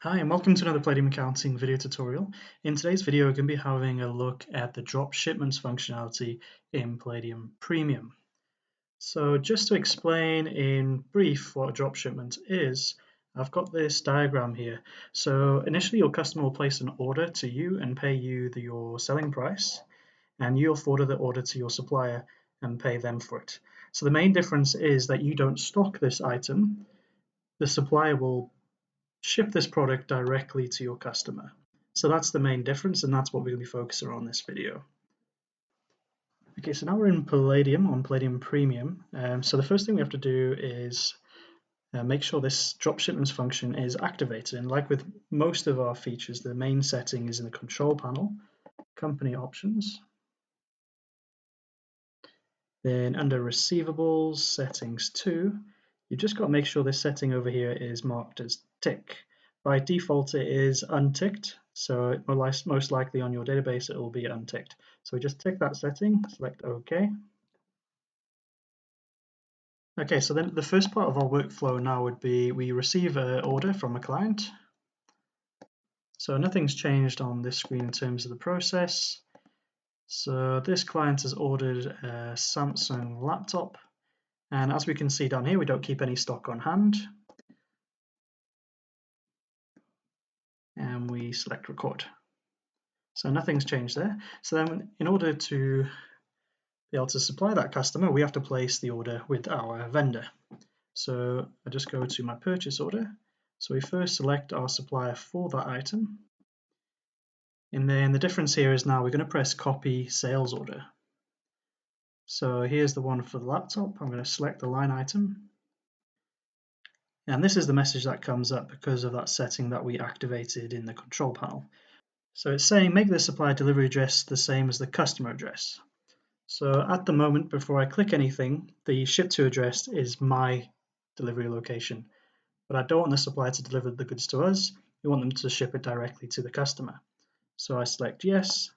Hi and welcome to another Palladium Accounting video tutorial. In today's video we're going to be having a look at the Drop Shipments functionality in Palladium Premium. So just to explain in brief what a drop shipment is, I've got this diagram here. So initially your customer will place an order to you and pay you your selling price, and you'll forward the order to your supplier and pay them for it. So the main difference is that you don't stock this item. The supplier will ship this product directly to your customer. So that's the main difference, and that's what we're going to be focusing on in this video. Okay, so now we're in Palladium, on Palladium Premium. So the first thing we have to do is make sure this drop shipments function is activated. And like with most of our features, the main setting is in the control panel, company options. Then under receivables, settings 2, you've just got to make sure this setting over here is marked as tick. By default it is unticked, so most likely on your database it will be unticked. So we just tick that setting, select OK. Okay, so then the first part of our workflow now would be we receive an order from a client. So nothing's changed on this screen in terms of the process. So this client has ordered a Samsung laptop, and as we can see down here, we don't keep any stock on hand. And we select record. So nothing's changed there. So then in order to be able to supply that customer, we have to place the order with our vendor. So I just go to my purchase order. So we first select our supplier for that item. And then the difference here is now we're going to press copy sales order. So here's the one for the laptop. I'm going to select the line item. And this is the message that comes up because of that setting that we activated in the control panel. So it's saying make the supplier delivery address the same as the customer address. So at the moment, before I click anything, the ship to address is my delivery location. But I don't want the supplier to deliver the goods to us. We want them to ship it directly to the customer. So I select yes,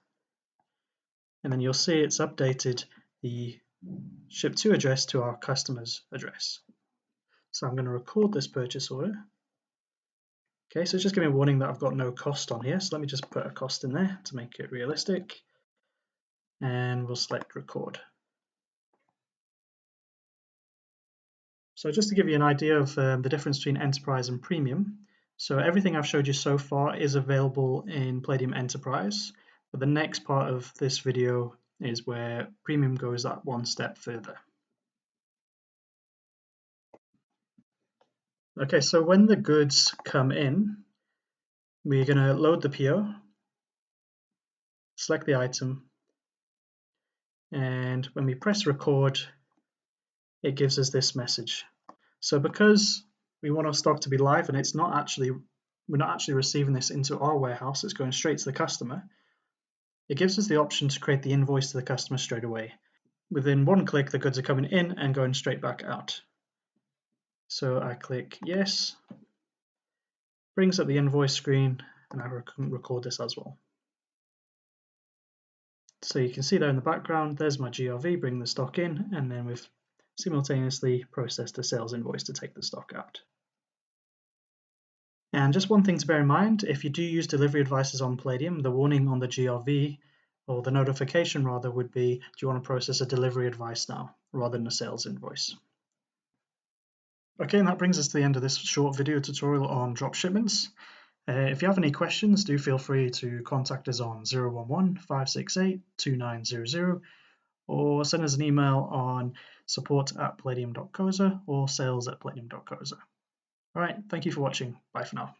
and then you'll see it's updated the ship to address to our customer's address. So I'm going to record this purchase order. Okay, so it's just giving me a warning that I've got no cost on here. So let me just put a cost in there to make it realistic. And we'll select record. So just to give you an idea of the difference between Enterprise and Premium, so everything I've showed you so far is available in Palladium Enterprise, but the next part of this video is where Premium goes that one step further. Okay, so when the goods come in, we're going to load the PO, select the item, and when we press record, it gives us this message. So because we want our stock to be live and we're not actually receiving this into our warehouse, it's going straight to the customer, it gives us the option to create the invoice to the customer straight away. Within one click, the goods are coming in and going straight back out. So I click yes, brings up the invoice screen, and I can record this as well. So you can see there in the background, there's my GRV bringing the stock in, and then we've simultaneously processed a sales invoice to take the stock out. And just one thing to bear in mind, if you do use delivery advices on Palladium, the warning on the GRV, or the notification rather, would be, do you want to process a delivery advice now, rather than a sales invoice? Okay, and that brings us to the end of this short video tutorial on drop shipments. If you have any questions, do feel free to contact us on 011-568-2900 or send us an email on support@palladium.coza or sales@palladium.coza. All right, thank you for watching. Bye for now.